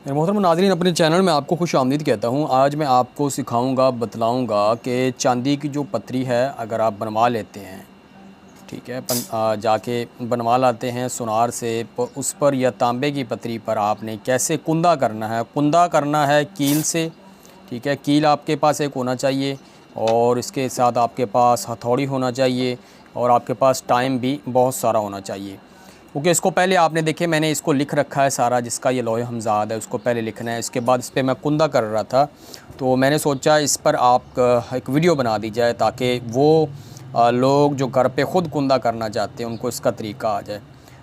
मेरे मोहतरम नाज़रीन, अपने चैनल में आपको खुश आमदीद कहता हूँ। आज मैं आपको सिखाऊंगा, बतलाऊंगा कि चांदी की जो पतरी है अगर आप बनवा लेते हैं, ठीक है, जाके बनवा लाते हैं सुनार से, उस पर या तांबे की पतरी पर आपने कैसे कुंदा करना है। कुंदा करना है कील से, ठीक है। कील आपके पास एक होना चाहिए और इसके साथ आपके पास हथौड़ी होना चाहिए और आपके पास टाइम भी बहुत सारा होना चाहिए। क्योंकि इसको पहले आपने देखे मैंने इसको लिख रखा है सारा, जिसका ये लोहे हमजाद है उसको पहले लिखना है। इसके बाद इस पर मैं कुंदा कर रहा था तो मैंने सोचा इस पर आप एक वीडियो बना दी जाए ताकि वो लोग जो घर पे ख़ुद कुंदा करना चाहते हैं उनको इसका तरीका आ जाए।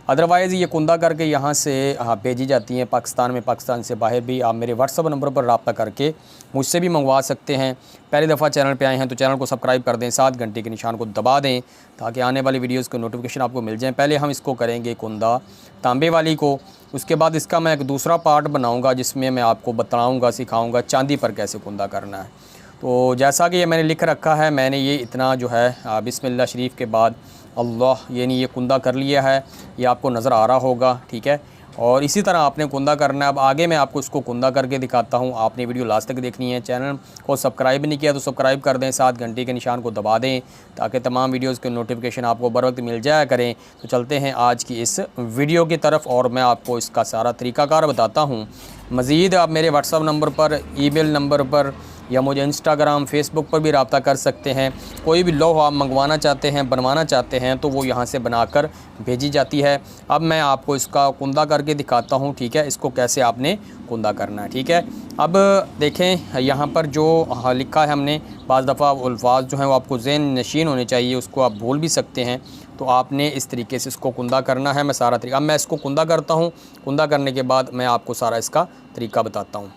अदरवाइज़ ये कुंदा करके यहाँ से भेजी जाती हैं पाकिस्तान में, पाकिस्तान से बाहर भी। आप मेरे व्हाट्सअप नंबर पर रब्ता करके मुझसे भी मंगवा सकते हैं। पहली दफ़ा चैनल पे आए हैं तो चैनल को सब्सक्राइब कर दें, साथ घंटे के निशान को दबा दें ताकि आने वाली वीडियोज़ के नोटिफिकेशन आपको मिल जाएँ। पहले हम इसको करेंगे कुंदा तांबे वाली को, उसके बाद इसका मैं एक दूसरा पार्ट बनाऊँगा जिसमें मैं आपको बताऊँगा, सिखाऊँगा चांदी पर कैसे कुंदा करना है। तो जैसा कि ये मैंने लिख रखा है, मैंने ये इतना जो है बिस्मिल्लाह शरीफ के बाद अल्लाह यानी ये कुंदा कर लिया है, ये आपको नज़र आ रहा होगा, ठीक है। और इसी तरह आपने कुंदा करना है। अब आगे मैं आपको इसको कुंदा करके दिखाता हूँ। आपने वीडियो लास्ट तक देखनी है। चैनल को सब्सक्राइब नहीं किया तो सब्सक्राइब कर दें, साथ घंटे के निशान को दबा दें ताकि तमाम वीडियोज़ के नोटिफिकेशन आपको बर वक्त मिल जाया करें। तो चलते हैं आज की इस वीडियो की तरफ और मैं आपको इसका सारा तरीक़ाकार बताता हूँ। मज़ीद आप मेरे व्हाट्सअप नंबर पर, ईमेल नंबर पर या मुझे इंस्टाग्राम, फेसबुक पर भी रब्ता कर सकते हैं। कोई भी लोह आप मंगवाना चाहते हैं, बनवाना चाहते हैं तो वो यहाँ से बनाकर भेजी जाती है। अब मैं आपको इसका कुंदा करके दिखाता हूँ, ठीक है, इसको कैसे आपने कुंदा करना है, ठीक है। अब देखें यहाँ पर जो लिखा है हमने, बाज़ दफ़ा अल्फाज जो हैं वो आपको ज़हन नशीन होने चाहिए, उसको आप भूल भी सकते हैं। तो आपने इस तरीके से इसको कुंदा करना है। मैं सारा तरीका, अब मैं इसको कुंदा करता हूँ। कुंदा करने के बाद मैं आपको सारा इसका तरीका बताता हूँ।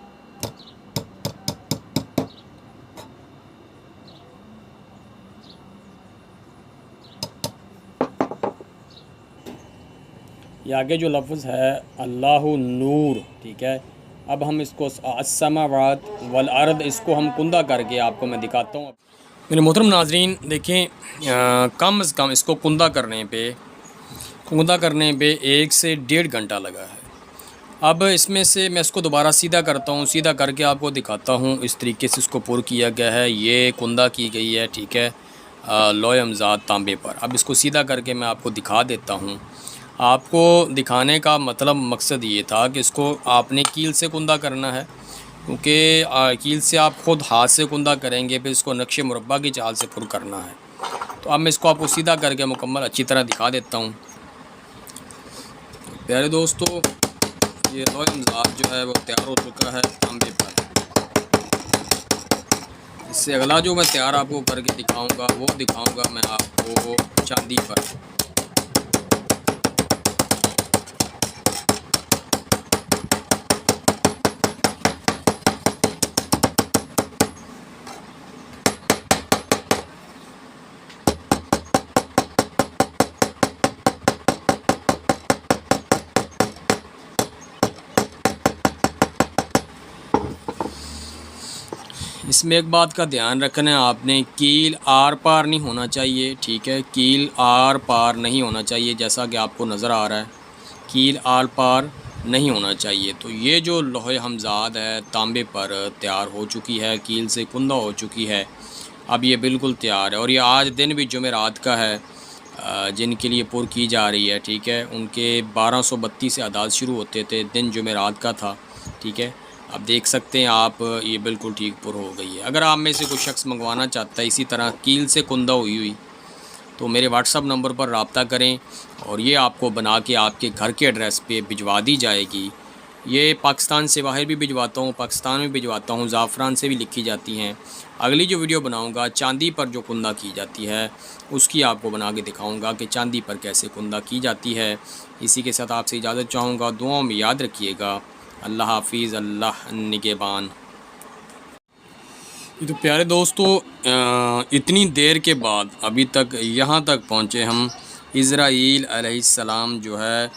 ये आगे जो लफ्ज़ है अल्लाहु नूर, ठीक है। अब हम इसको अस्समावात वल अर्द, इसको हम कुंदा करके आपको मैं दिखाता हूँ। मेरे मोहतरम नाज़रीन देखें, कम से कम इसको कुंदा करने पे 1 से 1.5 घंटा लगा है। अब इसमें से मैं इसको दोबारा सीधा करता हूँ, सीधा करके आपको दिखाता हूँ। इस तरीके से इसको पुर किया गया है, ये कुंदा की गई है, ठीक है, लोहे हमजाद तांबे पर। अब इसको सीधा करके मैं आपको दिखा देता हूँ। आपको दिखाने का मतलब मकसद ये था कि इसको आपने कील से कुंदा करना है, क्योंकि कील से आप ख़ुद हाथ से कुंदा करेंगे, फिर इसको नक्शे मुरब्बा की चाल से पुर करना है। तो अब मैं इसको आपको सीधा करके मुकम्मल अच्छी तरह दिखा देता हूँ। प्यारे दोस्तों, ये लोहे हमजाद जो है वो तैयार हो चुका है तांबे पर। इससे अगला जो मैं तैयार आपको करके दिखाऊँगा वो दिखाऊँगा मैं आपको चांदी पर। इसमें एक बात का ध्यान रखना है आपने, कील आर पार नहीं होना चाहिए, ठीक है। कील आर पार नहीं होना चाहिए, जैसा कि आपको नज़र आ रहा है, कील आर पार नहीं होना चाहिए। तो ये जो लोहे हमजाद है तांबे पर तैयार हो चुकी है, कील से कुंदा हो चुकी है। अब ये बिल्कुल तैयार है और ये आज दिन भी जुमेरात का है जिनके लिए पुर की जा रही है, ठीक है। उनके 1232 से आदाद शुरू होते थे, दिन जुमेरात का था, ठीक है। अब देख सकते हैं आप, ये बिल्कुल ठीक पुर हो गई है। अगर आप में से कोई शख्स मंगवाना चाहता है इसी तरह कील से कुंदा हुई तो मेरे व्हाट्सअप नंबर पर रब्ता करें और ये आपको बना के आपके घर के एड्रेस पे भिजवा दी जाएगी। ये पाकिस्तान से बाहर भी भिजवाता हूँ, पाकिस्तान में भिजवाता हूँ, ज़ाफ़रान से भी लिखी जाती हैं। अगली जो वीडियो बनाऊँगा चांदी पर जो कुंदा की जाती है उसकी आपको बना के दिखाऊँगा कि चांदी पर कैसे कुंदा की जाती है। इसी के साथ आपसे इजाज़त चाहूँगा, दुआओं में याद रखिएगा। अल्लाह हाफिज़, अल्लाह निगहबान। तो प्यारे दोस्तों, इतनी देर के बाद अभी तक यहाँ तक पहुँचे हम। इज़राइल अलैहिस्सलाम जो है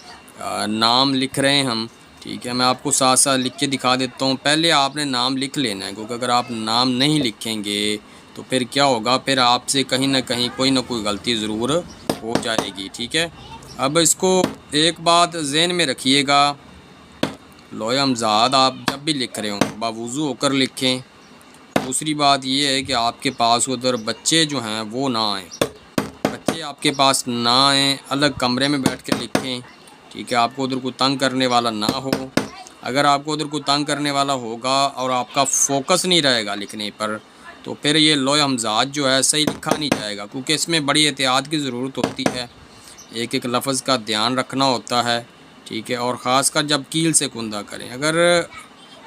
नाम लिख रहे हैं हम, ठीक है। मैं आपको साथ साथ लिख के दिखा देता हूँ। पहले आपने नाम लिख लेना है, क्योंकि अगर आप नाम नहीं लिखेंगे तो फिर क्या होगा, फिर आपसे कहीं ना कहीं कोई ना कोई गलती ज़रूर हो जाएगी, ठीक है। अब इसको एक बात ज़हन में रखिएगा लोए हमज़ाद आप जब भी लिख रहे हो बावुज़ू होकर लिखें। दूसरी बात ये है कि आपके पास उधर बच्चे जो हैं वो ना आएँ, बच्चे आपके पास ना आएँ, अलग कमरे में बैठ के लिखें, ठीक है। आपको उधर कोई तंग करने वाला ना हो। अगर आपको उधर कोई तंग करने वाला होगा और आपका फोकस नहीं रहेगा लिखने पर, तो फिर ये लोए हमज़ाद जो है सही लिखा नहीं जाएगा, क्योंकि इसमें बड़ी एहतियात की ज़रूरत होती है। एक एक लफ्ज़ का ध्यान रखना होता है, ठीक है। और ख़ासकर जब कील से कुंदा करें, अगर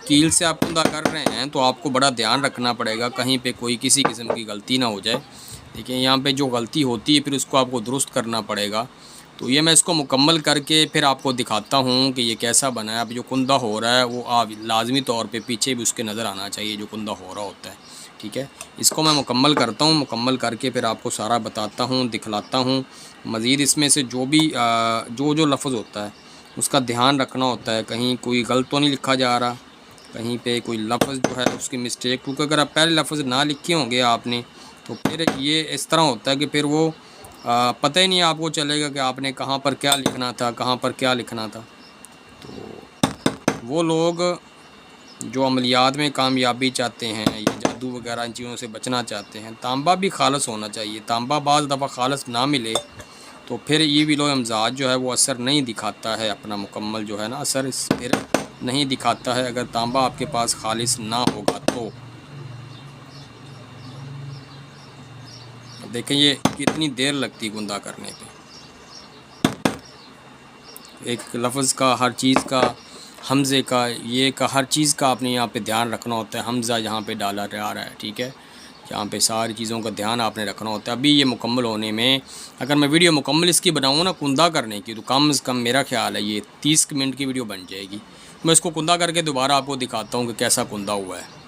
कील से आप कुंदा कर रहे हैं तो आपको बड़ा ध्यान रखना पड़ेगा कहीं पे कोई किसी किस्म की गलती ना हो जाए। देखिए यहाँ पे जो गलती होती है फिर उसको आपको दुरुस्त करना पड़ेगा। तो ये मैं इसको मुकम्मल करके फिर आपको दिखाता हूँ कि ये कैसा बना है। अब जो कुंदा हो रहा है वो आप लाजमी तौर पे पीछे भी उसके नज़र आना चाहिए जो कुंदा हो रहा होता है, ठीक है। इसको मैं मुकम्मल करता हूँ, मुकम्मल करके फिर आपको सारा बताता हूँ, दिखलाता हूँ। मज़ीद इसमें से जो भी जो लफ्ज़ होता है उसका ध्यान रखना होता है, कहीं कोई गलत तो नहीं लिखा जा रहा, कहीं पे कोई लफ्ज़ जो है उसकी मिस्टेक, क्योंकि अगर आप पहले लफ्ज़ ना लिखे होंगे आपने तो फिर ये इस तरह होता है कि फिर वो पता ही नहीं आपको चलेगा कि आपने कहाँ पर क्या लिखना था, कहाँ पर क्या लिखना था। तो वो लोग जो अमलियात में कामयाबी चाहते हैं, ये जादू वगैरह इन चीज़ों से बचना चाहते हैं, तांबा भी खालस होना चाहिए। तांबा बाज़ दफ़ा खालस ना मिले तो फिर ये भी लोए हमज़ाद जो है वो असर नहीं दिखाता है, अपना मुकम्मल जो है ना असर इस फिर नहीं दिखाता है अगर तांबा आपके पास खालिस ना होगा तो। देखें ये कितनी देर लगती गुंदा करने पे, एक लफ्ज़ का, हर चीज़ का, हमज़े का, ये का, हर चीज़ का आपने यहाँ पे ध्यान रखना होता है। हमज़ा यहाँ पे डाला जा रहा है, ठीक है। यहाँ पे सारी चीज़ों का ध्यान आपने रखना होता है। अभी ये मुकम्मल होने में, अगर मैं वीडियो मुकम्मल इसकी बनाऊँ ना कुंदा करने की, तो कम से कम मेरा ख्याल है ये 30 मिनट की वीडियो बन जाएगी। मैं इसको कुंदा करके दोबारा आपको दिखाता हूँ कि कैसा कुंदा हुआ है।